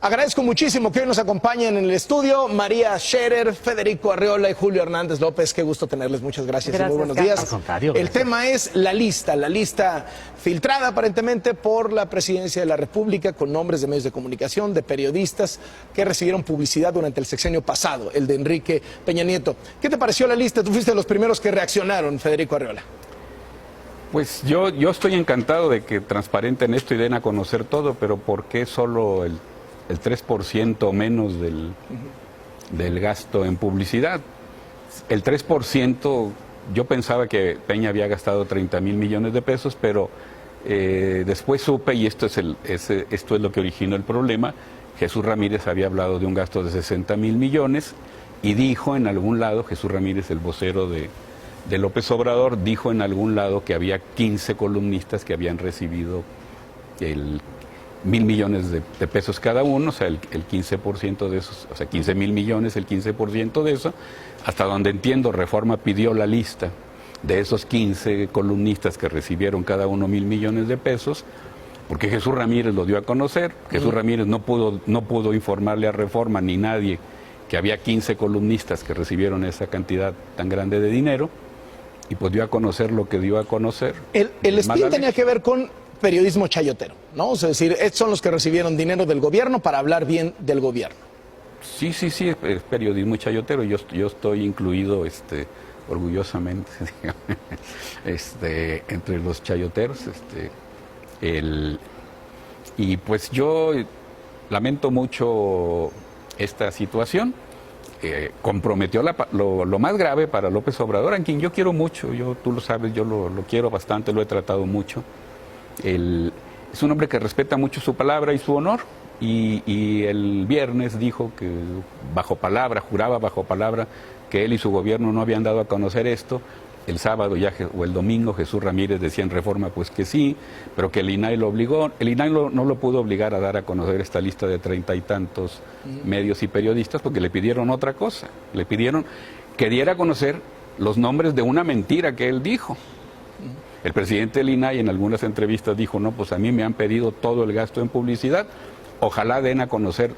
Agradezco muchísimo que hoy nos acompañen en el estudio María Scherer, Federico Arriola y Julio Hernández López. Qué gusto tenerles, muchas gracias y muy buenos días. El tema es la lista filtrada aparentemente por la Presidencia de la República con nombres de medios de comunicación, de periodistas que recibieron publicidad durante el sexenio pasado, el de Enrique Peña Nieto. ¿Qué te pareció la lista? Tú fuiste de los primeros que reaccionaron, Federico Arriola. Pues yo estoy encantado de que transparenten esto y den a conocer todo, pero ¿por qué solo el 3% menos del gasto en publicidad? El 3%, yo pensaba que Peña había gastado 30,000 millones de pesos, pero después supe, y esto es lo que originó el problema, Jesús Ramírez había hablado de un gasto de 60,000 millones y dijo en algún lado, Jesús Ramírez, el vocero de López Obrador, dijo en algún lado que había 15 columnistas que habían recibido 1,000 millones de pesos cada uno, o sea, el 15% de esos, o sea, 15,000 millones, el 15% de eso. Hasta donde entiendo, Reforma pidió la lista de esos 15 columnistas que recibieron cada uno 1,000 millones de pesos, porque Jesús Ramírez lo dio a conocer. Jesús Ramírez no pudo informarle a Reforma ni nadie que había 15 columnistas que recibieron esa cantidad tan grande de dinero, y pues dio a conocer lo que dio a conocer. El spin tenía que ver con periodismo chayotero, ¿no? O sea, es decir, estos son los que recibieron dinero del gobierno para hablar bien del gobierno. Sí, es periodismo chayotero. Yo estoy incluido, orgullosamente, entre los chayoteros. Y pues yo lamento mucho esta situación. Comprometió lo más grave para López Obrador, a quien yo quiero mucho. Tú lo sabes, yo lo quiero bastante, lo he tratado mucho. Es un hombre que respeta mucho su palabra y su honor, y el viernes dijo que juraba bajo palabra que él y su gobierno no habían dado a conocer esto. El sábado o el domingo Jesús Ramírez decía en Reforma pues que sí, pero que el INAI lo obligó. El INAI no lo pudo obligar a dar a conocer esta lista de 30 y tantos medios y periodistas, porque le pidieron otra cosa. Le pidieron que diera a conocer los nombres de una mentira que él dijo. El presidente del INAI en algunas entrevistas dijo, no, pues a mí me han pedido todo el gasto en publicidad, ojalá den a conocer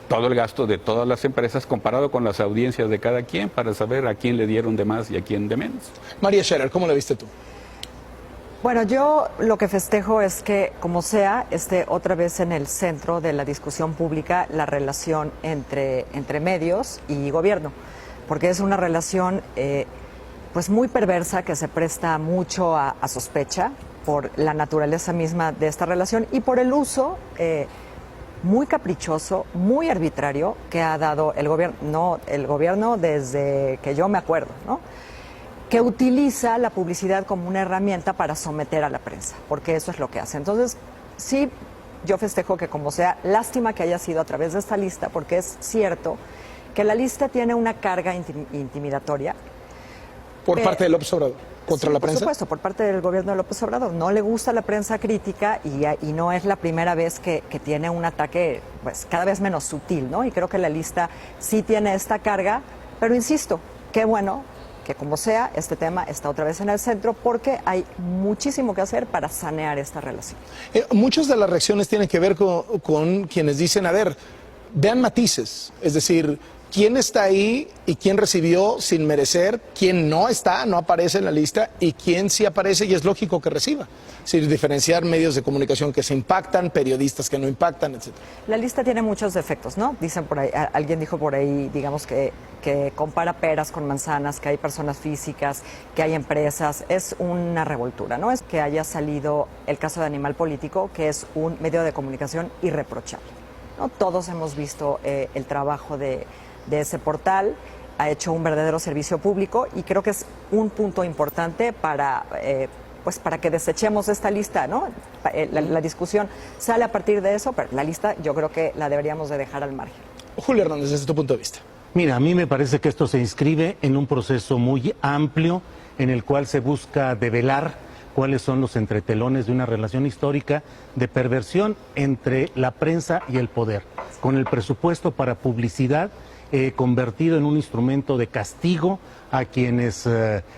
todo el gasto de todas las empresas comparado con las audiencias de cada quien para saber a quién le dieron de más y a quién de menos. María Scherer, ¿cómo lo viste tú? Bueno, yo lo que festejo es que, como sea, esté otra vez en el centro de la discusión pública la relación entre medios y gobierno, porque es una relación pues muy perversa, que se presta mucho a sospecha por la naturaleza misma de esta relación y por el uso muy caprichoso, muy arbitrario que ha dado el gobierno desde que yo me acuerdo, ¿no? Que utiliza la publicidad como una herramienta para someter a la prensa, porque eso es lo que hace. Entonces, sí, yo festejo que, como sea, lástima que haya sido a través de esta lista, porque es cierto que la lista tiene una carga intimidatoria. Por parte de López Obrador, contra la prensa. Por supuesto, por parte del gobierno de López Obrador. No le gusta la prensa crítica y no es la primera vez que tiene un ataque pues cada vez menos sutil, ¿no? Y creo que la lista sí tiene esta carga, pero insisto, qué bueno que, como sea, este tema está otra vez en el centro, porque hay muchísimo que hacer para sanear esta relación. Muchas de las reacciones tienen que ver con quienes dicen, a ver, vean matices, es decir, quién está ahí y quién recibió sin merecer, quién no está, no aparece en la lista, y quién sí aparece y es lógico que reciba. Es decir, diferenciar medios de comunicación que se impactan, periodistas que no impactan, etc. La lista tiene muchos defectos, ¿no? Dicen por ahí, alguien dijo por ahí, digamos que compara peras con manzanas, que hay personas físicas, que hay empresas. Es una revoltura, ¿no? Es que haya salido el caso de Animal Político, que es un medio de comunicación irreprochable, ¿no? Todos hemos visto el trabajo de ese portal, ha hecho un verdadero servicio público, y creo que es un punto importante para que desechemos esta lista, ¿no? La discusión sale a partir de eso, pero la lista yo creo que la deberíamos de dejar al margen. Julio Hernández, desde tu punto de vista. Mira, a mí me parece que esto se inscribe en un proceso muy amplio en el cual se busca develar cuáles son los entretelones de una relación histórica de perversión entre la prensa y el poder. con el presupuesto para publicidad convertido en un instrumento de castigo a quienes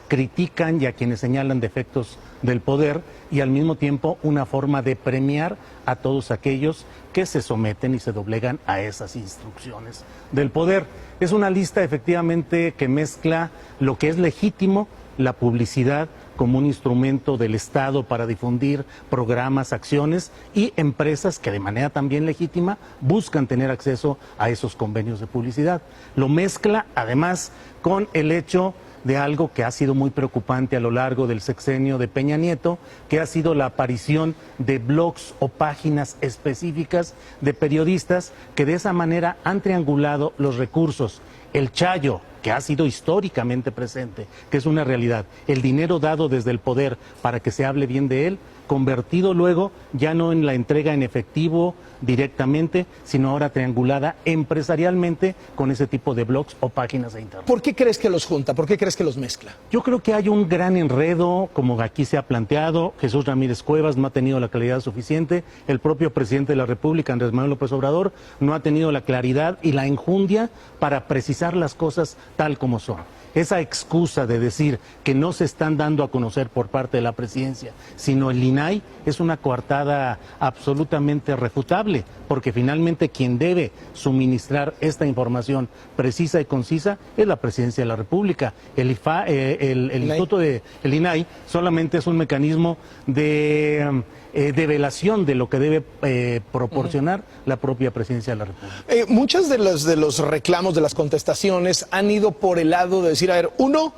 critican y a quienes señalan defectos del poder, y al mismo tiempo una forma de premiar a todos aquellos que se someten y se doblegan a esas instrucciones del poder. Es una lista efectivamente que mezcla lo que es legítimo, la publicidad como un instrumento del Estado para difundir programas, acciones, y empresas que de manera también legítima buscan tener acceso a esos convenios de publicidad. Lo mezcla además con el hecho de algo que ha sido muy preocupante a lo largo del sexenio de Peña Nieto, que ha sido la aparición de blogs o páginas específicas de periodistas que de esa manera han triangulado los recursos. El chayo, que ha sido históricamente presente, que es una realidad, el dinero dado desde el poder para que se hable bien de él, convertido luego ya no en la entrega en efectivo directamente, sino ahora triangulada empresarialmente con ese tipo de blogs o páginas de internet. ¿Por qué crees que los junta? ¿Por qué crees que los mezcla? Yo creo que hay un gran enredo, como aquí se ha planteado. Jesús Ramírez Cuevas no ha tenido la claridad suficiente, el propio presidente de la República, Andrés Manuel López Obrador, no ha tenido la claridad y la enjundia para precisar las cosas tal como son. Esa excusa de decir que no se están dando a conocer por parte de la presidencia, sino el INAI, es una coartada absolutamente refutable, porque finalmente quien debe suministrar esta información precisa y concisa es la presidencia de la República. El instituto del INAI solamente es un mecanismo de develación de lo que debe proporcionar la propia presidencia de la República. Muchos de los reclamos, de las contestaciones, han ido por el lado de decir, a ver, uno,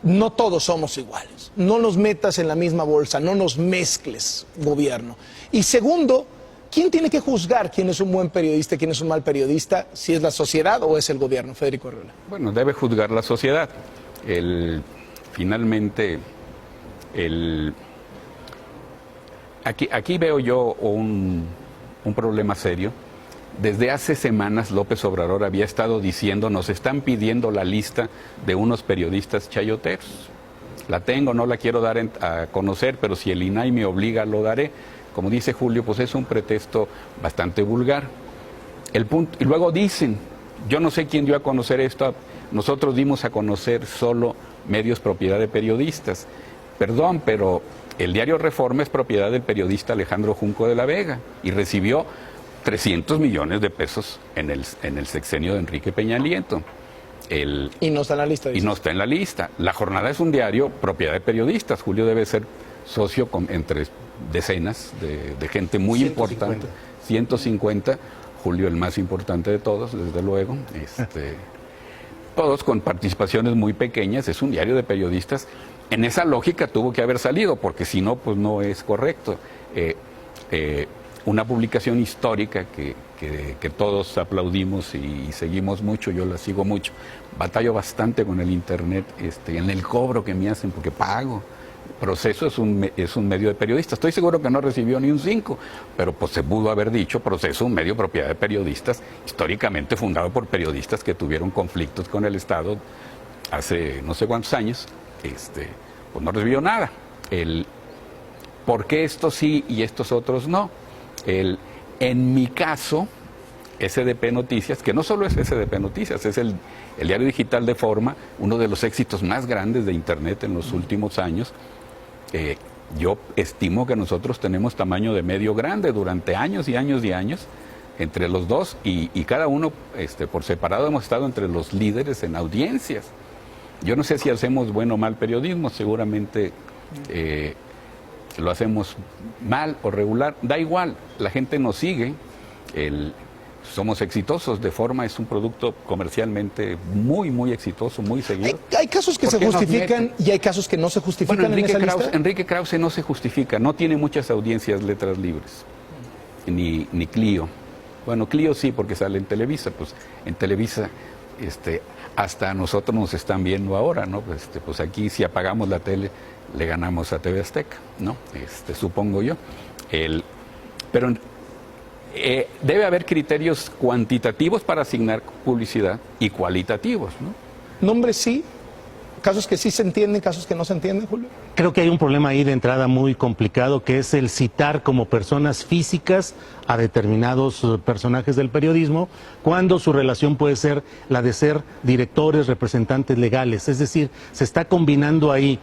no todos somos iguales, no nos metas en la misma bolsa, no nos mezcles, gobierno. Y segundo, ¿quién tiene que juzgar quién es un buen periodista y quién es un mal periodista? ¿Si es la sociedad o es el gobierno? Federico Arriola. Bueno, debe juzgar la sociedad. Finalmente, Aquí veo yo un problema serio. Desde hace semanas López Obrador había estado diciendo, nos están pidiendo la lista de unos periodistas chayoteros. La tengo, no la quiero dar a conocer, pero si el INAI me obliga, lo daré. Como dice Julio, pues es un pretexto bastante vulgar. Y luego dicen, yo no sé quién dio a conocer esto, nosotros dimos a conocer solo medios propiedad de periodistas. Perdón, pero el diario Reforma es propiedad del periodista Alejandro Junco de la Vega y recibió 300 millones de pesos en el sexenio de Enrique Peña Nieto. Y no está en la lista. Y no está en la lista. La Jornada es un diario propiedad de periodistas. Julio debe ser socio entre decenas de gente muy 150. importante. 150. Julio el más importante de todos, desde luego. Todos con participaciones muy pequeñas. Es un diario de periodistas. En esa lógica tuvo que haber salido, porque si no, pues no es correcto. Una publicación histórica que todos aplaudimos y seguimos mucho, yo la sigo mucho. Batallo bastante con el Internet, en el cobro que me hacen, porque pago. Proceso es un medio de periodistas. Estoy seguro que no recibió ni un 5, pero pues se pudo haber dicho Proceso, un medio propiedad de periodistas, históricamente fundado por periodistas que tuvieron conflictos con el Estado hace no sé cuántos años. Pues no recibió nada. ¿Por qué estos sí y estos otros no? En mi caso, SDP Noticias, que no solo es SDP Noticias, es el diario digital de Forma, uno de los éxitos más grandes de Internet en los últimos años. Yo estimo que nosotros tenemos tamaño de medio grande durante años y años y años, entre los dos, y cada uno por separado hemos estado entre los líderes en audiencias. Yo no sé si hacemos buen o mal periodismo, seguramente lo hacemos mal o regular, da igual, la gente nos sigue, somos exitosos, de Forma es un producto comercialmente muy, muy exitoso, muy seguido. Hay casos que se justifican y hay casos que no se justifican. Bueno, Enrique Krause no se justifica, no tiene muchas audiencias Letras Libres, ni Clio. Bueno, Clio sí, porque sale en Televisa, pues en Televisa hasta nosotros nos están viendo ahora, ¿no? Pues aquí si apagamos la tele le ganamos a TV Azteca, ¿no? Supongo yo. Pero debe haber criterios cuantitativos para asignar publicidad y cualitativos, ¿no? Nombres sí, casos que sí se entienden, casos que no se entienden, Julio. Creo que hay un problema ahí de entrada muy complicado, que es el citar como personas físicas a determinados personajes del periodismo, cuando su relación puede ser la de ser directores, representantes legales. Es decir, se está combinando ahí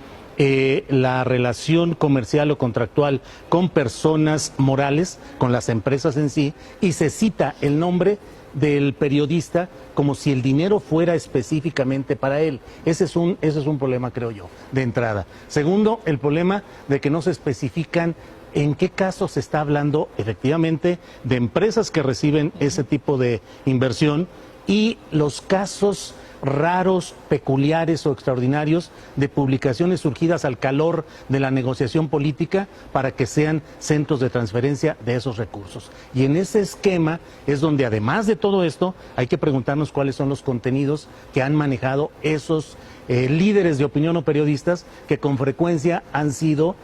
la relación comercial o contractual con personas morales, con las empresas en sí, y se cita el nombre del periodista como si el dinero fuera específicamente para él. Ese es un problema, creo yo, de entrada. Segundo, el problema de que no se especifican en qué casos se está hablando efectivamente de empresas que reciben ese tipo de inversión y los casos raros, peculiares o extraordinarios de publicaciones surgidas al calor de la negociación política para que sean centros de transferencia de esos recursos. Y en ese esquema es donde, además de todo esto, hay que preguntarnos cuáles son los contenidos que han manejado esos líderes de opinión o periodistas que con frecuencia han sido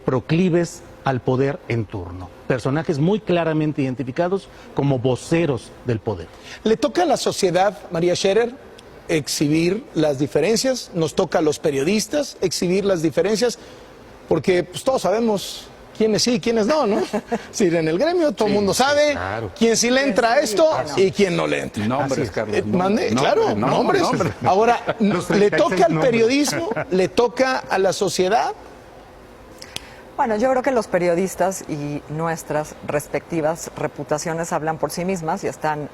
proclives al poder en turno. Personajes muy claramente identificados como voceros del poder. ¿Le toca a la sociedad, María Scherer, exhibir las diferencias? ¿Nos toca a los periodistas exhibir las diferencias? Porque pues, todos sabemos quiénes sí y quiénes no, ¿no? Si en el gremio todo el mundo sabe quién sí le entra a esto y quién no le entra. Nombres, Carlos. Claro, nombres. Ahora, ¿le toca al periodismo? ¿Le toca a la sociedad? Bueno, yo creo que los periodistas y nuestras respectivas reputaciones hablan por sí mismas y están,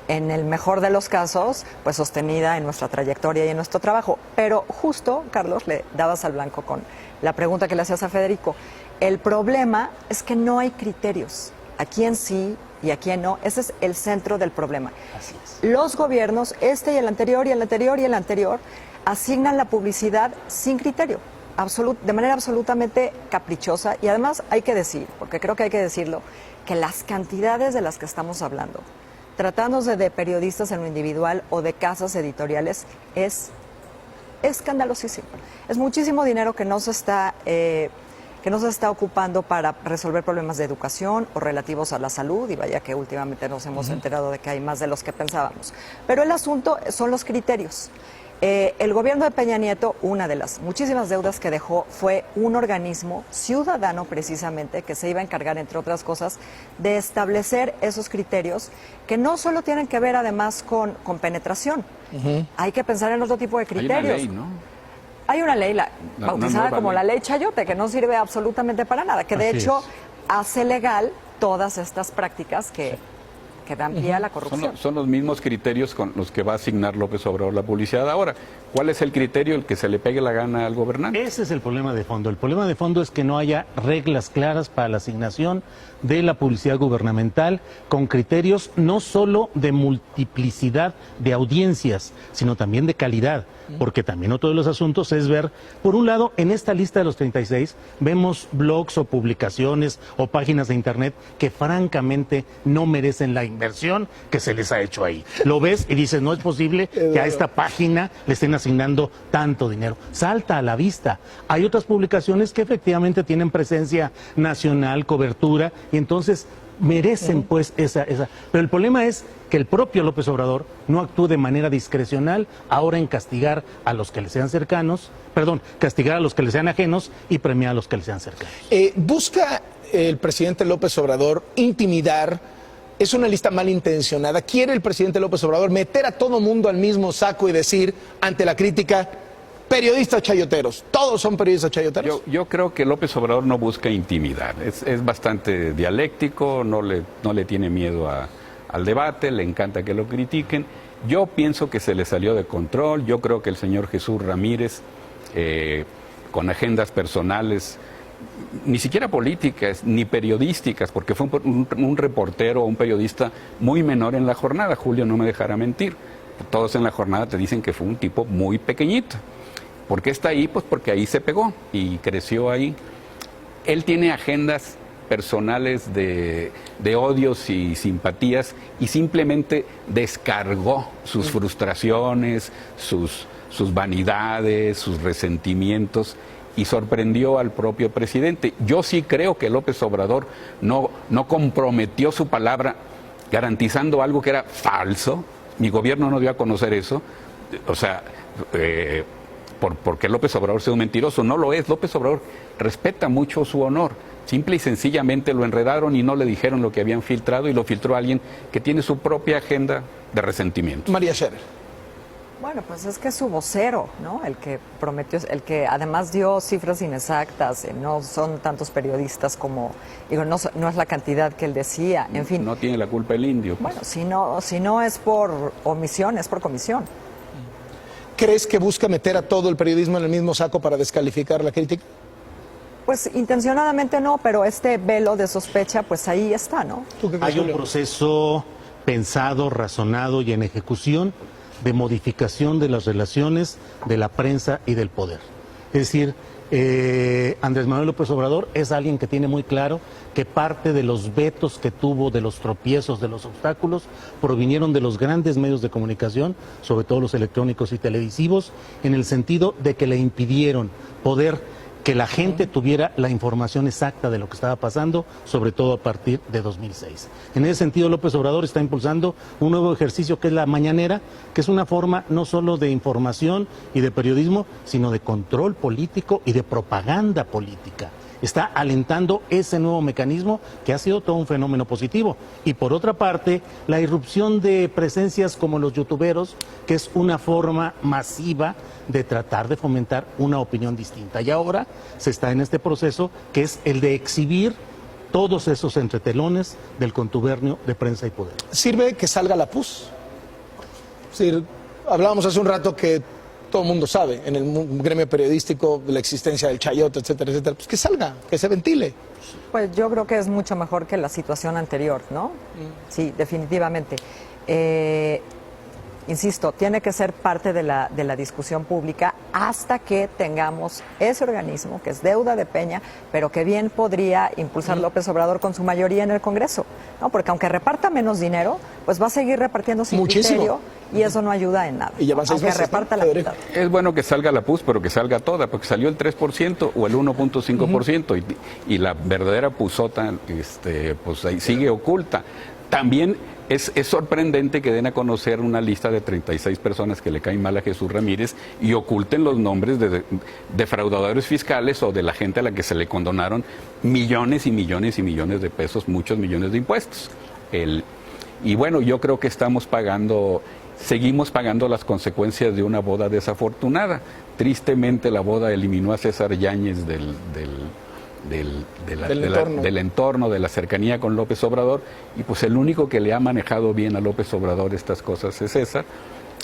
en el mejor de los casos, pues sostenida en nuestra trayectoria y en nuestro trabajo. Pero justo, Carlos, le dabas al blanco con la pregunta que le hacías a Federico. El problema es que no hay criterios. A quién sí y a quién no. Ese es el centro del problema. Así es. Los gobiernos, este y el anterior y el anterior y el anterior, asignan la publicidad sin criterio, de manera absolutamente caprichosa. Y además hay que decir, porque creo que hay que decirlo, que las cantidades de las que estamos hablando, tratándose de periodistas en lo individual o de casas editoriales, es escandalosísimo. Es muchísimo dinero que no se está ocupando para resolver problemas de educación o relativos a la salud, y vaya que últimamente nos hemos enterado de que hay más de los que pensábamos. Pero el asunto son los criterios. El gobierno de Peña Nieto, una de las muchísimas deudas que dejó fue un organismo ciudadano precisamente que se iba a encargar, entre otras cosas, de establecer esos criterios que no solo tienen que ver además con penetración. Hay que pensar en otro tipo de criterios. Hay una ley, ¿no? Hay una ley, bautizada como la ley Chayote, que no sirve absolutamente para nada, que de hecho hace legal todas estas prácticas que dan pie a la corrupción. Son los mismos criterios con los que va a asignar López Obrador la publicidad ahora. ¿Cuál es el criterio? El que se le pegue la gana al gobernante. Ese es el problema de fondo. El problema de fondo es que no haya reglas claras para la asignación de la publicidad gubernamental con criterios no solo de multiplicidad de audiencias, sino también de calidad. Porque también otro de los asuntos es ver, por un lado, en esta lista de los 36, vemos blogs o publicaciones o páginas de internet que francamente no merecen la inversión que se les ha hecho ahí. Lo ves y dices, no es posible que a esta página le estén asignando tanto dinero. Salta a la vista. Hay otras publicaciones que efectivamente tienen presencia nacional, cobertura, y entonces merecen pues esa. Pero el problema es que el propio López Obrador no actúe de manera discrecional ahora en castigar a los que le sean castigar a los que le sean ajenos y premiar a los que le sean cercanos. ¿Busca el presidente López Obrador intimidar? ¿Es una lista malintencionada? ¿Quiere el presidente López Obrador meter a todo mundo al mismo saco y decir, ante la crítica, periodistas chayoteros? ¿Todos son periodistas chayoteros? Yo creo que López Obrador no busca intimidar. Es bastante dialéctico, no le tiene miedo al debate, le encanta que lo critiquen. Yo pienso que se le salió de control. Yo creo que el señor Jesús Ramírez, con agendas personales, ni siquiera políticas, ni periodísticas, porque fue un reportero o un periodista muy menor en la jornada. Julio no me dejará mentir. Todos en la jornada te dicen que fue un tipo muy pequeñito. ¿Por qué está ahí? Pues porque ahí se pegó y creció ahí. Él tiene agendas personales de odios y simpatías y simplemente descargó sus frustraciones, sus vanidades, sus resentimientos y sorprendió al propio presidente. Yo sí creo que López Obrador no comprometió su palabra garantizando algo que era falso. Mi gobierno no dio a conocer eso. O sea, porque López Obrador sea un mentiroso. No lo es. López Obrador respeta mucho su honor. Simple y sencillamente lo enredaron y no le dijeron lo que habían filtrado, y lo filtró alguien que tiene su propia agenda de resentimiento. María Scherer. Bueno, pues es que es su vocero, ¿no? El que prometió, el que además dio cifras inexactas, no son tantos periodistas como, digo, no es la cantidad que él decía, en fin. No tiene la culpa el indio. Pues. Bueno, si no es por omisión, es por comisión. ¿Crees que busca meter a todo el periodismo en el mismo saco para descalificar la crítica? Pues intencionadamente no, pero este velo de sospecha, pues ahí está, ¿no? Hay un proceso pensado, razonado y en ejecución de modificación de las relaciones de la prensa y del poder. Es decir, Andrés Manuel López Obrador es alguien que tiene muy claro que parte de los vetos que tuvo, de los tropiezos, de los obstáculos, provinieron de los grandes medios de comunicación, sobre todo los electrónicos y televisivos, en el sentido de que le impidieron poder que la gente tuviera la información exacta de lo que estaba pasando, sobre todo a partir de 2006. En ese sentido, López Obrador está impulsando un nuevo ejercicio que es la mañanera, que es una forma no solo de información y de periodismo, sino de control político y de propaganda política. Está alentando ese nuevo mecanismo que ha sido todo un fenómeno positivo. Y por otra parte, la irrupción de presencias como los youtuberos, que es una forma masiva de tratar de fomentar una opinión distinta. Y ahora se está en este proceso que es el de exhibir todos esos entretelones del contubernio de prensa y poder. ¿Sirve que salga la PUS? Es decir, hablábamos hace un rato que todo el mundo sabe en el gremio periodístico de la existencia del chayote, etcétera, etcétera. Pues que salga, que se ventile. Pues yo creo que es mucho mejor que la situación anterior, ¿no? Sí, definitivamente. Insisto, tiene que ser parte de la discusión pública hasta que tengamos ese organismo, que es deuda de Peña, pero que bien podría impulsar López Obrador con su mayoría en el Congreso, ¿no? Porque aunque reparta menos dinero, pues va a seguir repartiendo sin criterio y eso no ayuda en nada. Y ya van 6 meses, reparta ¿no? la mitad. Es bueno que salga la PUS, pero que salga toda, porque salió el 3% o el 1.5%, y la verdadera PUSota pues ahí sigue oculta. También es sorprendente que den a conocer una lista de 36 personas que le caen mal a Jesús Ramírez y oculten los nombres de defraudadores fiscales o de la gente a la que se le condonaron millones y millones y millones de pesos, muchos millones de impuestos. Y bueno, yo creo que seguimos pagando las consecuencias de una boda desafortunada. Tristemente la boda eliminó a César Yáñez del entorno, de la cercanía con López Obrador, y pues el único que le ha manejado bien a López Obrador estas cosas es César.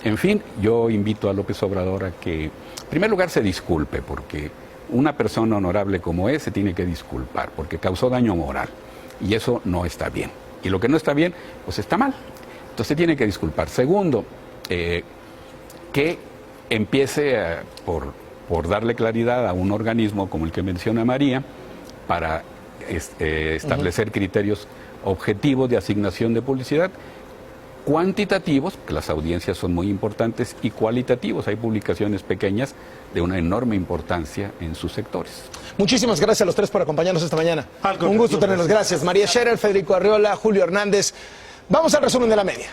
En fin, yo invito a López Obrador a que, en primer lugar, se disculpe, porque una persona honorable como es se tiene que disculpar, porque causó daño moral, y eso no está bien. Y lo que no está bien, pues está mal. Entonces tiene que disculpar. Segundo, que empiece por darle claridad a un organismo como el que menciona María, para establecer criterios objetivos de asignación de publicidad, cuantitativos, que las audiencias son muy importantes, y cualitativos. Hay publicaciones pequeñas de una enorme importancia en sus sectores. Muchísimas gracias a los tres por acompañarnos esta mañana. Un gusto tenerlos. Gracias. María Scherer, Federico Arriola, Julio Hernández. Vamos al resumen de la media.